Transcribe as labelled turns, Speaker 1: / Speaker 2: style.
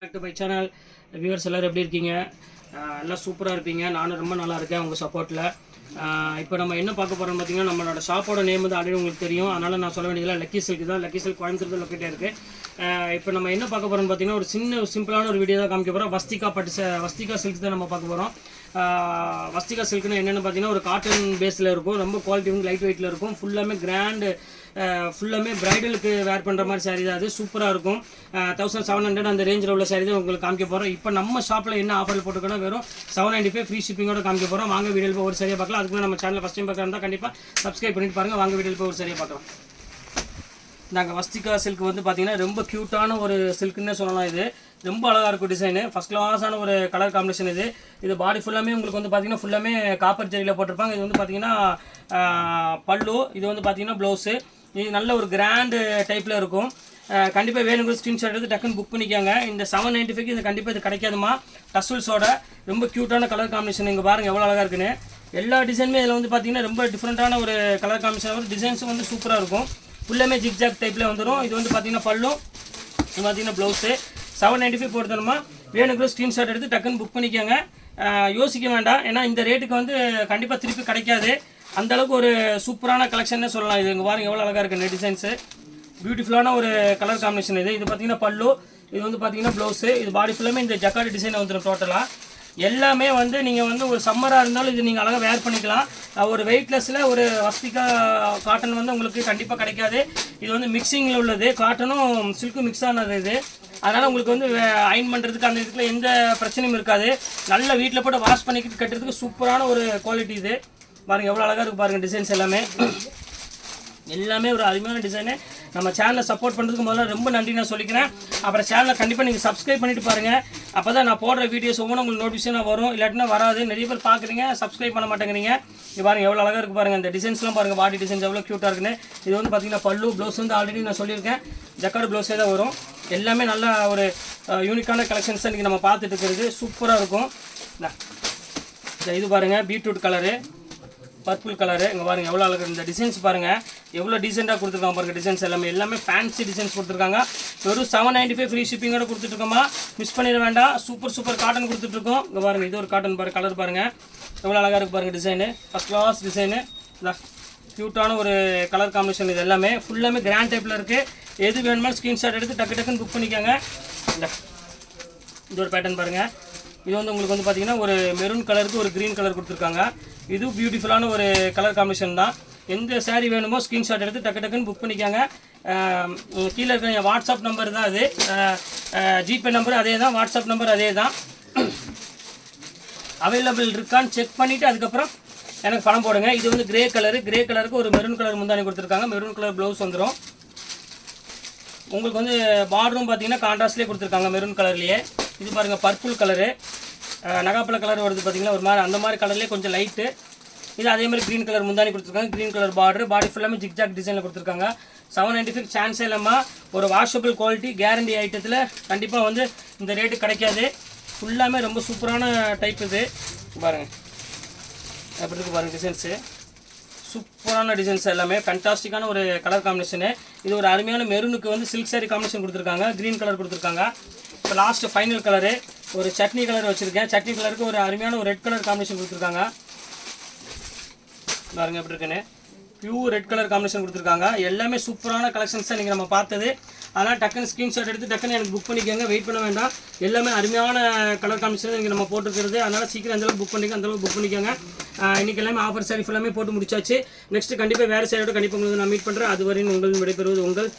Speaker 1: Back to my channel viewers எல்லோரும் எப்படி இருக்கீங்க? எல்லாம் சூப்பராக இருப்பீங்க. நானும் ரொம்ப நல்லா இருக்கேன் உங்கள் சப்போர்ட்டில். இப்போ நம்ம என்ன பார்க்க போகிறோம்னு பார்த்தீங்கன்னா, நம்மளோட ஷாப்போட நேம் வந்து ஆல்ரெடி உங்களுக்கு தெரியும். அதனால் நான் சொல்ல வேண்டியதில்லை. லக்கி சில்க் தான். லக்கி சில்க் கோயம்புத்தூர் தான் லொக்கேட்டாக இருக்குது. இப்போ நம்ம என்ன பார்க்க போகிறோம்னு பார்த்தீங்கன்னா, ஒரு சிம்பிளான ஒரு வீடியோ தான் காமிக்க போகிறோம். வஸ்திகா சில்க் தான் நம்ம பார்க்க போகிறோம். வஸ்திகா சில்க்னு என்னென்னு பார்த்தீங்கன்னா, ஒரு காட்டன் பேஸில் இருக்கும். ரொம்ப குவாலிட்டி வந்து லைட் வெயிட்டில் இருக்கும். ஃபுல்லாமே கிராண்டு, ஃபுல்லாமே ப்ரைடலுக்கு வேர் பண்ணுற மாதிரி சாரீ தான். அது சூப்பராக இருக்கும். 1700 அந்த ரேஞ்சில் உள்ள சாரீ தான் உங்களுக்கு காமிக்க போகிறோம். இப்போ நம்ம ஷாப்பில் என்ன ஆஃபர் போட்டுக்கணும், வெறும் 795 ஃப்ரீ ஷிப்பிங்கோட காமிக்க போகிறோம். வாங்க வீடியோவில் போய் ஒரு சரியாக பார்க்கலாம். அதுக்கு நம்ம சேனலில் ஃபஸ்ட் டைம் பார்க்குறதா கண்டிப்பாக சப்ஸ்கிரைப் பண்ணிட்டு பாருங்கள். வாங்க வீடியோவில் போய் ஒரு சரியாக பார்க்கலாம். நாங்கள் வஸ்திகா சில்க் வந்து பார்த்தீங்கன்னா ரொம்ப க்யூட்டான ஒரு சில்க்குன்னே சொல்லலாம். இது ரொம்ப அழகாக இருக்கும். டிசைனு ஃபஸ்ட் கிளாஸான ஒரு கலர் காம்பினேஷன். இது பாடி ஃபுல்லாமே உங்களுக்கு வந்து பார்த்தீங்கன்னா ஃபுல்லாமே காப்பர் ஜெரியில் போட்டிருப்பாங்க. இது வந்து பார்த்தீங்கன்னா பல்லு, இது வந்து பார்த்தீங்கன்னா ப்ளவுஸு. இது நல்ல ஒரு கிராண்டு டைப்பில் இருக்கும். கண்டிப்பாக வேணுங்கிற ஸ்க்ரீன்ஷாட் எடுத்து டக்குன்னு புக் பண்ணிக்கோங்க. இந்த 795 இது கண்டிப்பாக இது கிடைக்காதுமா. டசல்ஸோட ரொம்ப க்யூட்டான கலர் காம்பினேஷன். இங்கே பாருங்கள் எவ்வளோ அழகாக இருக்குன்னு. எல்லா டிசைனுமே இதில் வந்து பார்த்தீங்கன்னா ரொம்ப டிஃப்ரெண்ட்டான ஒரு கலர் காம்பினேஷன் வரும். டிசைன்ஸும் வந்து சூப்பராக இருக்கும். ஃபுல்லாமே ஜிக்ஜாக் டைப்பில் வந்துடும். இது வந்து பார்த்தீங்கன்னா பல்லும், இது பார்த்தீங்கன்னா ப்ளவுஸு. 795 போடுறோமா. வேணுங்கிற ஸ்க்ரீன்ஷாட் எடுத்து டக்குன்னு புக் பண்ணிக்கோங்க. யோசிக்க வேண்டாம். ஏன்னா இந்த ரேட்டுக்கு வந்து கண்டிப்பாக திருப்பி கிடைக்காது. அந்தளவுக்கு ஒரு சூப்பரான கலெக்ஷன்னே சொல்லலாம். இது இங்கே பாருங்கள் எவ்வளோ அழகாக இருக்குது டிசைன்ஸு. பியூட்டிஃபுல்லான ஒரு கலர் காம்பினேஷன். இது பார்த்தீங்கன்னா பல்லு, இது வந்து பார்த்தீங்கன்னா ப்ளவுஸு. இது பாடி ஃபுல்லாமே இந்த ஜக்கார்டு டிசைன் வந்துடும். டோட்டலாக எல்லாமே வந்து நீங்கள் வந்து ஒரு சம்மராக இருந்தாலும் இது நீங்கள் அழகாக வேர் பண்ணிக்கலாம். ஒரு வெயிட்லெஸ்ஸில் ஒரு வஸ்திகா காட்டன் வந்து உங்களுக்கு கண்டிப்பாக கிடைக்காது. இது வந்து மிக்சிங்கில் உள்ளது. காட்டனும் சில்க்கும் மிக்ஸ் ஆனது இது. அதனால் உங்களுக்கு வந்து அயன் பண்ணுறதுக்கு அந்த இதுக்குள்ள எந்த பிரச்சனையும் இருக்காது. நல்ல வீட்டில் போட்டு வாஷ் பண்ணிக்கிட்டு கட்டுறதுக்கு சூப்பரான ஒரு குவாலிட்டி. இது பாருங்கள் எவ்வளோ அழகாக இருக்குது பாருங்கள். டிசைன்ஸ் எல்லாமே ஒரு அருமையான டிசைனு. நம்ம சேனலை சப்போர்ட் பண்ணுறதுக்கு முதல்ல ரொம்ப நன்றி நான் சொல்லிக்கிறேன். அப்புறம் சேனலை கண்டிப்பாக நீங்கள் சப்ஸ்கிரைப் பண்ணிட்டு பாருங்கள். அப்போ தான் நான் போடுற வீடியோஸ் ஒவ்வொன்றும் உங்களுக்கு நோட்டிஃபிகேஷனாக வரும். இல்லாட்டினா வராது. நிறைய பேர் பார்க்குறீங்க, சப்ஸ்கிரைப் பண்ண மாட்டேங்கிறீங்க. இது பாருங்கள் எவ்வளோ அழகாக இருக்குது பாருங்கள். இந்த டிசைன்ஸ்லாம் பாருங்கள். பாடி டிசைன்ஸ் எவ்வளோ க்யூட்டாக இருக்குன்னு. இது வந்து பார்த்தீங்கன்னா பல்லு, ப்ளவுஸ் வந்து ஆல்ரெடி நான் சொல்லியிருக்கேன். ஜக்கார்டு ப்ளவுஸே தான் வரும். எல்லாமே நல்ல ஒரு யூனிக்கான கலெக்ஷன்ஸ் தான் இன்றைக்கி நம்ம பார்த்துட்டு இருக்கிறது. சூப்பராக இருக்கும். இது பாருங்கள் பீட்ரூட் கலரு, பர்பிள் கலரு. இங்கே பாருங்கள் எவ்வளோ அழகாக. இந்த டிசைன்ஸ் பாருங்கள் எவ்வளோ டீசெண்டாக கொடுத்துருக்காங்க பாருங்கள். டிசைன்ஸ் எல்லாமே ஃபேன்சி டிசைன்ஸ் கொடுத்துருக்காங்க. வெறும் 795 ஃப்ரீ ஷிப்பிங்கோட கொடுத்துட்ருக்கோமா. மிஸ் பண்ணிட வேண்டாம். சூப்பர் காட்டன் கொடுத்துட்ருக்கோம். இங்கே பாருங்கள் இது ஒரு காட்டன் பாருங்கள். கலர் பாருங்கள் எவ்வளோ அழகாக இருக்குது பாருங்கள். Design first class design. க்யூட்டான ஒரு கலர் காம்பினேஷன். இது எல்லாமே ஃபுல்லாமே கிராண்ட் டைப்பில் இருக்குது. எது வேணுமாலும் ஸ்க்ரீன்ஷாட் எடுத்து டக்குன்னு புக் பண்ணிக்கோங்க. இது ஒரு பேட்டர்ன் பாருங்கள். இது வந்து உங்களுக்கு வந்து பார்த்தீங்கன்னா ஒரு மெரூன் கலருக்கு ஒரு க்ரீன் கலர் கொடுத்துருக்காங்க. இது பியூட்டிஃபுல்லான ஒரு கலர் காம்பினேஷன் தான். எந்த சாரீ வேணுமோ ஸ்க்ரீன்ஷாட் எடுத்து டக்குன்னு புக் பண்ணிக்கோங்க. கீழே இருக்கிற என் வாட்ஸ்அப் நம்பர் தான் அது. ஜிபே நம்பர் அதே தான், வாட்ஸ்அப் நம்பர் அதே தான். அவைலபிள் இருக்கான்னு செக் பண்ணிவிட்டு அதுக்கப்புறம் எனக்கு பணம் போடுங்க. இது வந்து கிரே கலருக்கு ஒரு மெரூன் கலர் முந்தானி கொடுத்துருக்காங்க. மெரூன் கலர் ப்ளவுஸ் வந்துடும். உங்களுக்கு வந்து பார்டரும் பார்த்தீங்கன்னா கான்ட்ராஸ்ட்லேயே கொடுத்துருக்காங்க மெரூன் கலர்லேயே. இது பாருங்கள் பர்பிள் கலரு, நகாப்பழ கலர் வருது பார்த்தீங்கன்னா ஒரு மாதிரி. அந்த மாதிரி கலர்லேயே கொஞ்சம் லைட்டு. இது அதே மாதிரி க்ரீன் கலர் முந்தானி கொடுத்துருக்காங்க. Green colour border. பாடி ஃபுல்லாமே ஜிக்ஜாக் டிசைனில் கொடுத்துருக்காங்க. 795 சான்ஸே இல்லாமல் ஒரு வாஷபிள் குவாலிட்டி கேரண்டி ஐட்டத்தில் கண்டிப்பாக வந்து இந்த ரேட்டு கிடைக்காது. ஃபுல்லாமே ரொம்ப சூப்பரான டைப். இது பாருங்கள் எப்படி இருக்குது பாருங்கள். டிசைன்ஸு சூப்பரான டிசைன்ஸ் எல்லாமே ஃபேண்டாஸ்டிக்கான ஒரு கலர் காம்பினேஷனு. இது ஒரு அருமையான மெரூனுக்கு வந்து சில்க் சாரி காம்பினேஷன் கொடுத்துருக்காங்க. க்ரீன் கலர் கொடுத்துருக்காங்க. இப்போ லாஸ்ட் ஃபைனல் கலரு ஒரு சட்னி கலர் வச்சுருக்கேன். சட்னி கலருக்கு ஒரு அருமையான ஒரு ரெட் கலர் காம்பினேஷன் கொடுத்துருக்காங்க. பாருங்க எப்படி இருக்குன்னு. பியூர் ரெட் கலர் காம்பினேஷன் கொடுத்துருக்காங்க. எல்லாமே சூப்பரான கலெக்ஷன்ஸ் தான் நீங்கள் நம்ம பார்த்தது. அதனால் டக்குன்னு ஸ்க்ரீன்ஷாட் எடுத்து டக்குன்னு எனக்கு புக் பண்ணிக்கோங்க. வெயிட் பண்ண வேண்டாம். எல்லாமே அருமையான கலர் காம்பினேஷன் இங்கே நம்ம போட்டுருக்கிறது. அதனால் சீக்கிரம் அந்தளவுக்கு புக் பண்ணிக்க, அந்தளவுக்கு புக் பண்ணிக்கோங்க. இன்றைக்கி எல்லாமே ஆஃபர் சாரி ஃபுல்லாமே போட்டு முடிச்சாச்சு. நெக்ஸ்ட்டு கண்டிப்பாக வேறு சாரியோட கண்டிப்பாக உங்களுக்கு நான் மீட் பண்ணுறேன். அதுவரையும் உங்கள் விடைபெறுவது உங்கள்